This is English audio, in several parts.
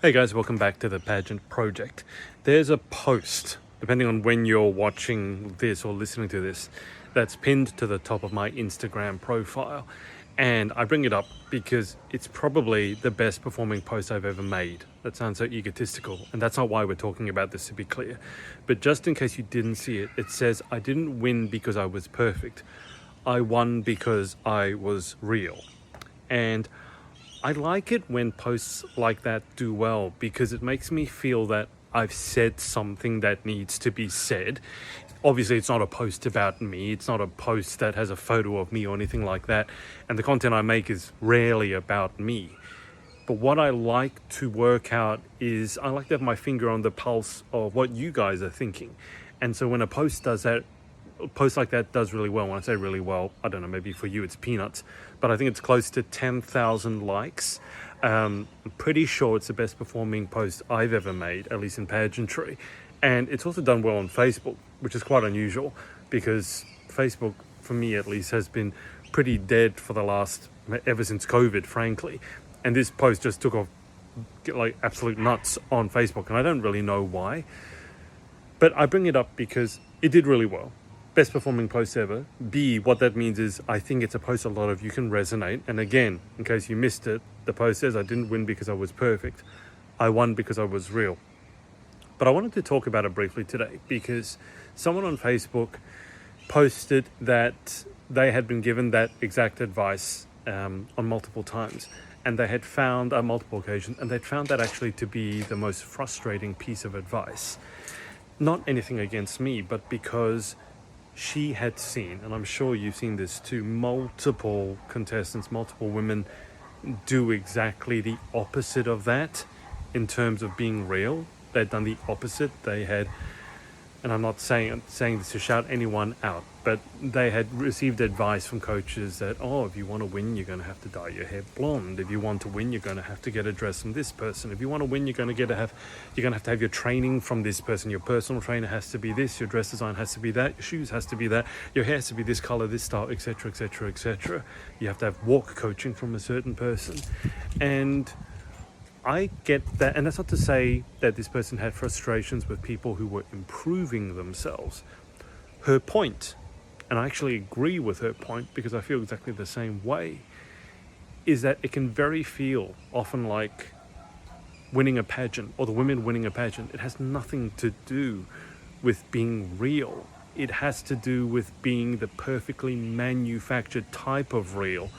Hey guys, welcome back to the Pageant Project. There's a post, depending on when you're watching this or listening to this, that's pinned to the top of my Instagram profile. And I bring it up because it's probably the best performing post I've ever made. That sounds so egotistical, and that's not why we're talking about this, to be clear. But just in case you didn't see it, it says, "I didn't win because I was perfect. I won because I was real." And I like it when posts like that do well because it makes me feel that I've said something that needs to be said. Obviously, it's not a post about me. It's not a post that has a photo of me or anything like that. And the content I make is rarely about me. But what I like to work out is I like to have my finger on the pulse of what you guys are thinking. And so when a post does that, a post like that does really well. When I say really well, I don't know, maybe for you it's peanuts, but I think it's close to 10,000 likes. I'm pretty sure it's the best performing post I've ever made, at least in pageantry. And it's also done well on Facebook, which is quite unusual because Facebook, for me at least, has been pretty dead for the last, ever since COVID, frankly. And this post just took off like absolute nuts on Facebook, and I don't really know why. But I bring it up because it did really well. Best performing post ever. B, what that means is I think it's a post a lot of you can resonate. And again, in case you missed it, the post says I didn't win because I was perfect. I won because I was real. But I wanted to talk about it briefly today because someone on Facebook posted that they had been given that exact advice on multiple times. And they had found, on multiple occasions, and they'd found that actually to be the most frustrating piece of advice. Not anything against me, but because she had seen, and I'm sure you've seen this too, multiple contestants, multiple women do exactly the opposite of that in terms of being real. They'd done the opposite. They had, and I'm not saying this to shout anyone out, but they had received advice from coaches that, if you want to win, you're going to have to dye your hair blonde. If you want to win, you're going to have to get a dress from this person. If you want to win, you're going to have to have your training from this person. Your personal trainer has to be this. Your dress design has to be that. Your shoes has to be that. Your hair has to be this color, this style, etc., etc., etc. You have to have walk coaching from a certain person, and I get that, and that's not to say that this person had frustrations with people who were improving themselves. Her point, and I actually agree with her point because I feel exactly the same way, is that it can feel often like winning a pageant or the women winning a pageant. It has nothing to do with being real. It has to do with being the perfectly manufactured type of real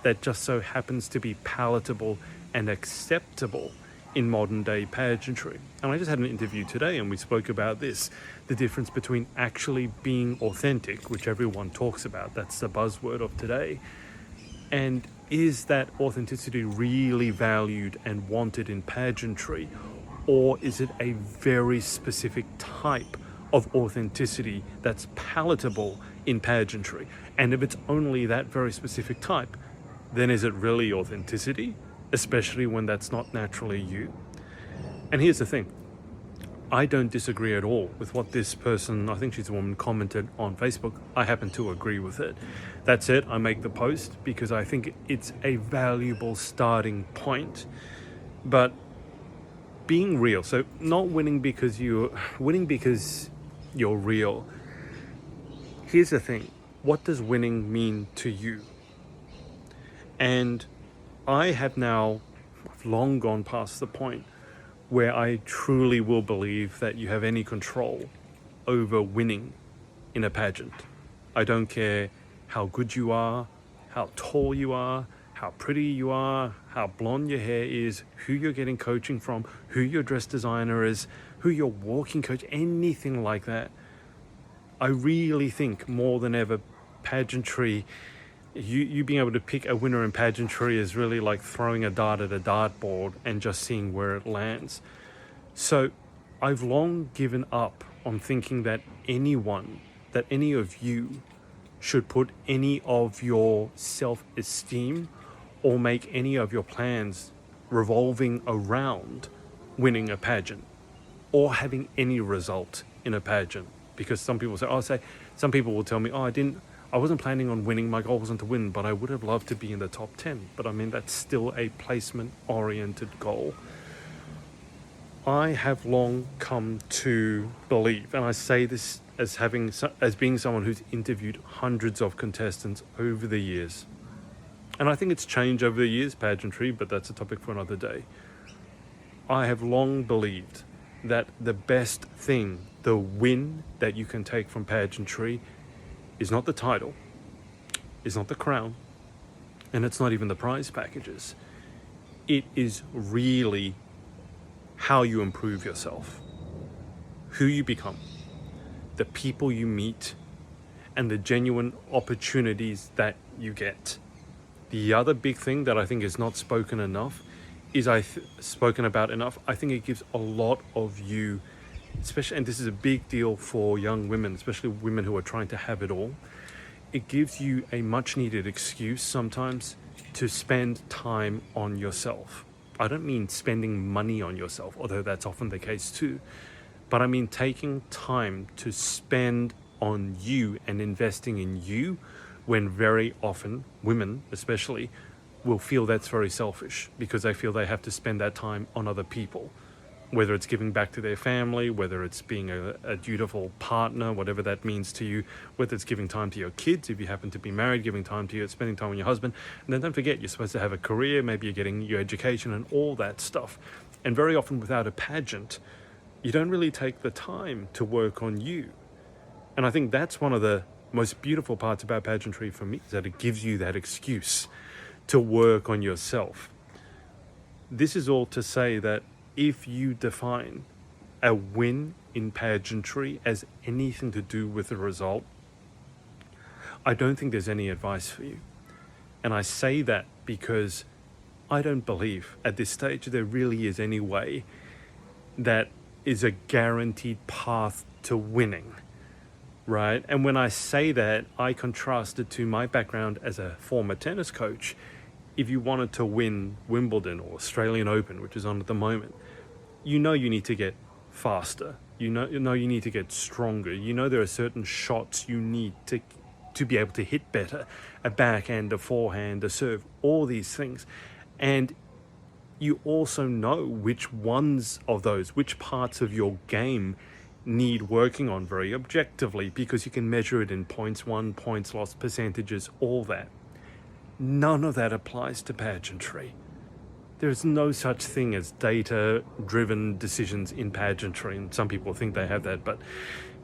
that just so happens to be palatable and acceptable in modern day pageantry. And I just had an interview today and we spoke about this, the difference between actually being authentic, which everyone talks about, that's the buzzword of today, and is that authenticity really valued and wanted in pageantry, or is it a very specific type of authenticity that's palatable in pageantry? And if it's only that very specific type, then is it really authenticity? Especially when that's not naturally you. And here's the thing. I don't disagree at all with what this person, I think she's a woman, commented on Facebook. I happen to agree with it. That's it. I make the post because I think it's a valuable starting point. But being real, so not winning because winning because you're real. Here's the thing. What does winning mean to you? And I've long gone past the point where I truly will believe that you have any control over winning in a pageant. I don't care how good you are, how tall you are, how pretty you are, how blonde your hair is, who you're getting coaching from, who your dress designer is, who your walking coach, anything like that. I really think more than ever pageantry, you being able to pick a winner in pageantry is really like throwing a dart at a dartboard and just seeing where it lands. So I've long given up on thinking that any of you should put any of your self-esteem or make any of your plans revolving around winning a pageant or having any result in a pageant. Because some people some people will tell me, I wasn't planning on winning. My goal wasn't to win, but I would have loved to be in the top 10. But I mean, that's still a placement-oriented goal. I have long come to believe, and I say this as being someone who's interviewed hundreds of contestants over the years, and I think it's changed over the years, pageantry, but that's a topic for another day. I have long believed that the best thing, the win that you can take from pageantry, is not the title, is not the crown, and it's not even the prize packages. It is really how you improve yourself, who you become, the people you meet, and the genuine opportunities that you get. The other big thing that I think is not spoken enough spoken about enough. I think it gives a lot of you, especially, and this is a big deal for young women, especially women who are trying to have it all. It gives you a much needed excuse sometimes to spend time on yourself. I don't mean spending money on yourself, although that's often the case too, but I mean taking time to spend on you and investing in you, when very often women especially will feel that's very selfish because they feel they have to spend that time on other people, whether it's giving back to their family, whether it's being a dutiful partner, whatever that means to you, whether it's giving time to your kids, if you happen to be married, giving time to you, spending time with your husband. And then don't forget, you're supposed to have a career, maybe you're getting your education and all that stuff. And very often without a pageant, you don't really take the time to work on you. And I think that's one of the most beautiful parts about pageantry for me, is that it gives you that excuse to work on yourself. This is all to say that if you define a win in pageantry as anything to do with the result, I don't think there's any advice for you. And I say that because I don't believe at this stage there really is any way that is a guaranteed path to winning, right? And when I say that, I contrast it to my background as a former tennis coach. If you wanted to win Wimbledon or Australian Open, which is on at the moment, you need to get faster. You know you need to get stronger. There are certain shots you need to be able to hit better. A backhand, a forehand, a serve, all these things. And you also know which ones of those, which parts of your game need working on very objectively, because you can measure it in points won, points lost, percentages, all that. None of that applies to pageantry. There is no such thing as data-driven decisions in pageantry, and some people think they have that, but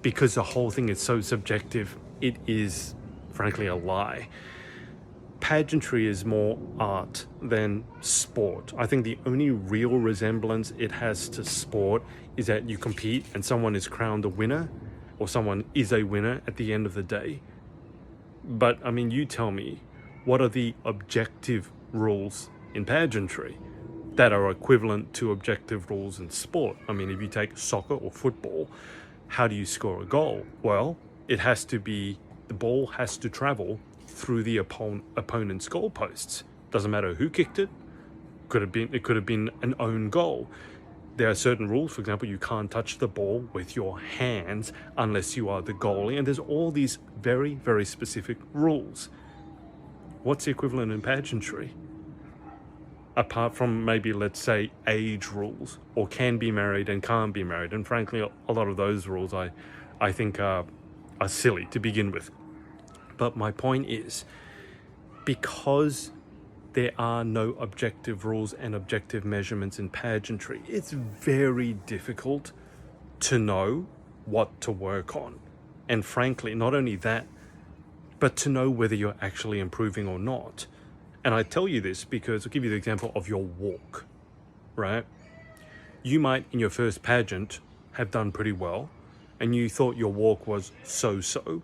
because the whole thing is so subjective, it is, frankly, a lie. Pageantry is more art than sport. I think the only real resemblance it has to sport is that you compete and someone is crowned a winner, or someone is a winner at the end of the day. But, I mean, you tell me, what are the objective rules in pageantry that are equivalent to objective rules in sport? I mean, if you take soccer or football, how do you score a goal? Well, the ball has to travel through the opponent's goalposts. Doesn't matter who kicked it. It could have been an own goal. There are certain rules. For example, you can't touch the ball with your hands unless you are the goalie. And there's all these very, very specific rules. What's the equivalent in pageantry? Apart from maybe, let's say, age rules, or can be married and can't be married. And frankly, a lot of those rules I think are silly to begin with. But my point is, because there are no objective rules and objective measurements in pageantry, it's very difficult to know what to work on. And frankly, not only that, but to know whether you're actually improving or not. And I tell you this because I'll give you the example of your walk, right? You might, in your first pageant, have done pretty well, and you thought your walk was so-so.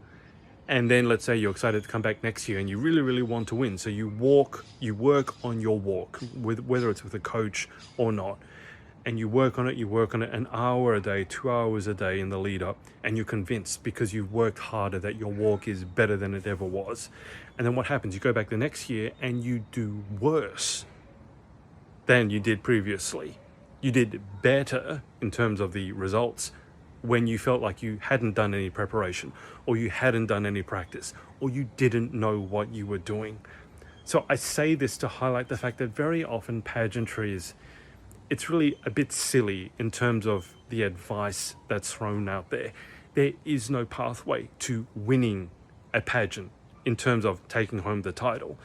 And then let's say you're excited to come back next year and you really, really want to win. So you work on your walk, whether it's with a coach or not. And you work on it an hour a day, 2 hours a day in the lead up. And you're convinced because you've worked harder that your walk is better than it ever was. And then what happens? You go back the next year and you do worse than you did previously. You did better in terms of the results when you felt like you hadn't done any preparation, or you hadn't done any practice, or you didn't know what you were doing. So I say this to highlight the fact that very often pageantry it's really a bit silly in terms of the advice that's thrown out there. There is no pathway to winning a pageant in terms of taking home the title,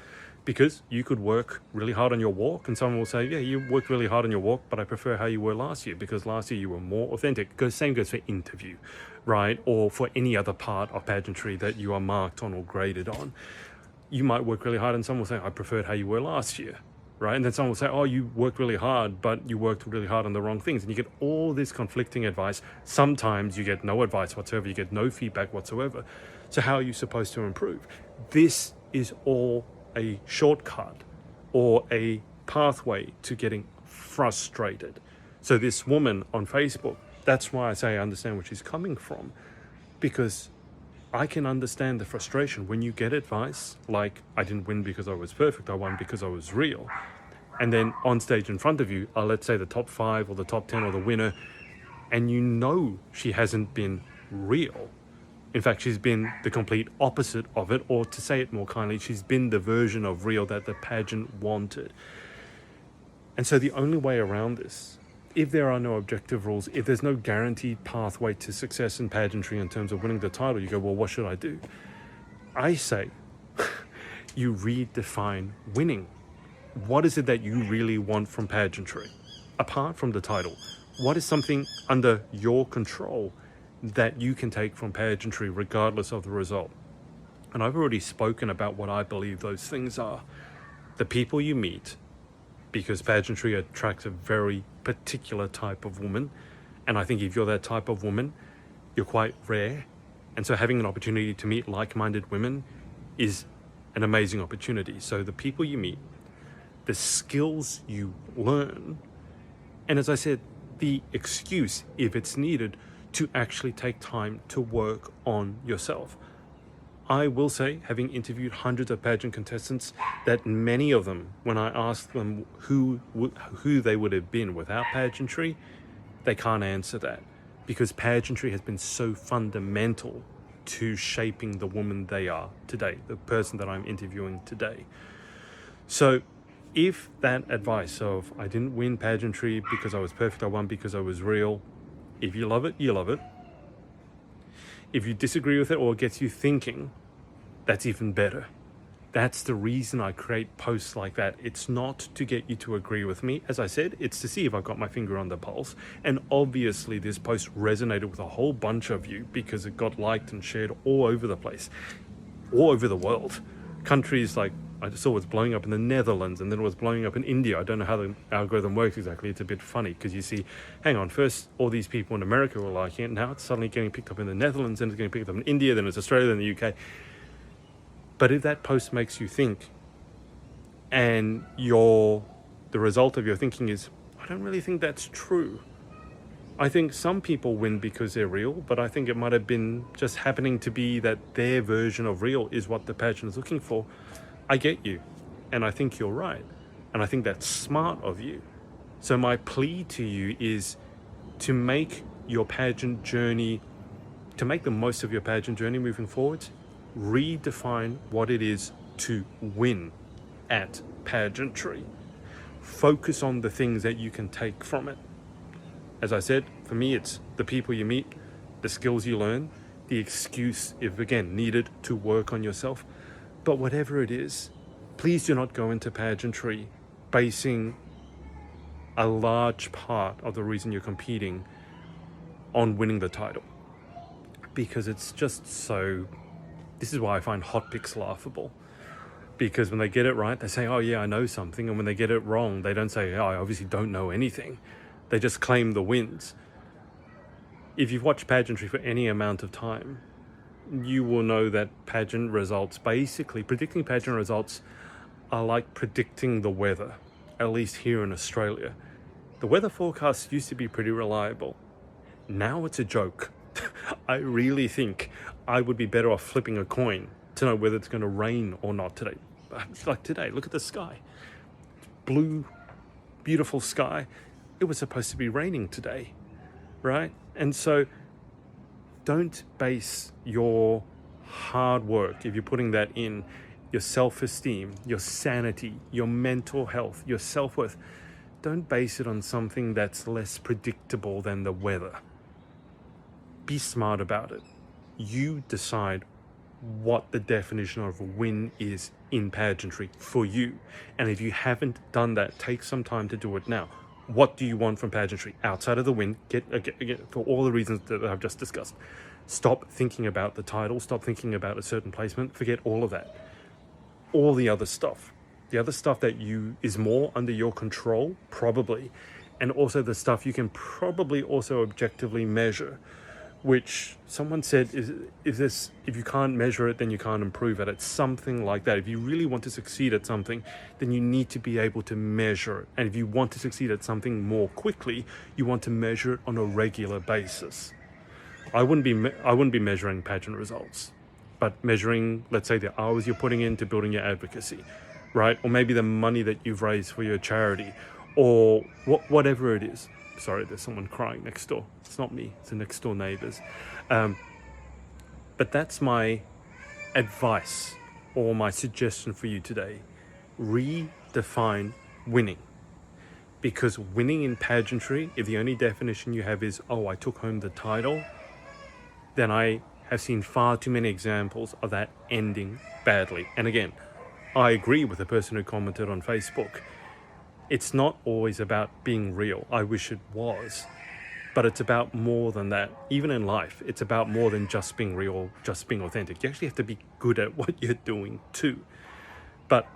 because you could work really hard on your walk and someone will say, yeah, you worked really hard on your walk, but I prefer how you were last year because last year you were more authentic. Same goes for interview, right? Or for any other part of pageantry that you are marked on or graded on. You might work really hard and someone will say, I preferred how you were last year, right? And then someone will say, oh, you worked really hard, but you worked really hard on the wrong things. And you get all this conflicting advice. Sometimes you get no advice whatsoever. You get no feedback whatsoever. So how are you supposed to improve? This is all a shortcut or a pathway to getting frustrated. So this woman on Facebook, that's why I say I understand where she's coming from, because I can understand the frustration when you get advice like, I didn't win because I was perfect, I won because I was real. And then on stage in front of you are, let's say, the top 5 or the top 10 or the winner, and you know she hasn't been real. In fact, she's been the complete opposite of it, or to say it more kindly, she's been the version of real that the pageant wanted. And so the only way around this, if there are no objective rules, if there's no guaranteed pathway to success in pageantry in terms of winning the title, you go, well, what should I do? I say, you redefine winning. What is it that you really want from pageantry? Apart from the title, what is something under your control that you can take from pageantry regardless of the result? And I've already spoken about what I believe those things are. The people you meet, because pageantry attracts a very particular type of woman. And I think if you're that type of woman, you're quite rare. And so having an opportunity to meet like-minded women is an amazing opportunity. So the people you meet, the skills you learn, and as I said, the excuse, if it's needed, to actually take time to work on yourself. I will say, having interviewed hundreds of pageant contestants, that many of them, when I asked them who they would have been without pageantry, they can't answer that, because pageantry has been so fundamental to shaping the woman they are today, the person that I'm interviewing today. So if that advice of, I didn't win pageantry because I was perfect, I won because I was real, if you love it, you love it. If you disagree with it or it gets you thinking, that's even better. That's the reason I create posts like that. It's not to get you to agree with me. As I said, it's to see if I've got my finger on the pulse. And obviously this post resonated with a whole bunch of you because it got liked and shared all over the place, all over the world. Countries like, I just saw it was blowing up in the Netherlands, and then it was blowing up in India. I don't know how the algorithm works exactly. It's a bit funny because you see, hang on, first all these people in America were liking it, now it's suddenly getting picked up in the Netherlands, then it's getting picked up in India, then it's Australia, then the UK. But if that post makes you think, and the result of your thinking is, I don't really think that's true. I think some people win because they're real, but I think it might have been just happening to be that their version of real is what the pageant is looking for. I get you, and I think you're right, and I think that's smart of you. So my plea to you is to make your pageant journey, to make the most of your pageant journey moving forward, redefine what it is to win at pageantry. Focus on the things that you can take from it. As I said, for me, it's the people you meet, the skills you learn, the excuse, if again needed, to work on yourself. But whatever it is, please do not go into pageantry basing a large part of the reason you're competing on winning the title. Because it's just so, this is why I find hot picks laughable. Because when they get it right, they say, oh yeah, I know something. And when they get it wrong, they don't say, oh, I obviously don't know anything. They just claim the wins. If you've watched pageantry for any amount of time, you will know that pageant results, basically predicting pageant results, are like predicting the weather, at least here in Australia. The weather forecast used to be pretty reliable. Now it's a joke. I really think I would be better off flipping a coin to know whether it's going to rain or not today. It's like today, look at the sky. Blue, beautiful sky. It was supposed to be raining today, right? And so don't base your hard work, if you're putting that in, your self-esteem, your sanity, your mental health, your self-worth, don't base it on something that's less predictable than the weather. Be smart about it. You decide what the definition of a win is in pageantry for you. And if you haven't done that, take some time to do it now. What do you want from pageantry outside of the win? Get for all the reasons that I've just discussed. Stop thinking about the title. Stop thinking about a certain placement. Forget all of that. All the other stuff that is more under your control, probably, and also the stuff you can probably also objectively measure, which someone said if you can't measure it, then you can't improve it. It's something like that. If you really want to succeed at something, then you need to be able to measure it. And if you want to succeed at something more quickly, you want to measure it on a regular basis. I wouldn't be measuring pageant results, but measuring, let's say, the hours you're putting into building your advocacy, right? Or maybe the money that you've raised for your charity, or whatever it is. Sorry, there's someone crying next door. It's not me, it's the next door neighbors. But that's my advice or my suggestion for you today. Redefine winning. Because winning in pageantry, if the only definition you have is, oh, I took home the title, then I have seen far too many examples of that ending badly. And again, I agree with the person who commented on Facebook. It's not always about being real. I wish it was. But it's about more than that. Even in life, it's about more than just being real, just being authentic. You actually have to be good at what you're doing too. But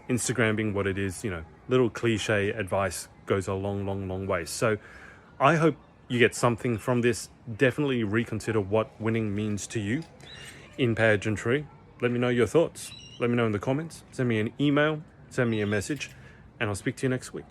Instagram being what it is, little cliche advice goes a long, long, long way. So I hope you get something from this. Definitely reconsider what winning means to you in pageantry. Let me know your thoughts. Let me know in the comments. Send me an email, send me a message, and I'll speak to you next week.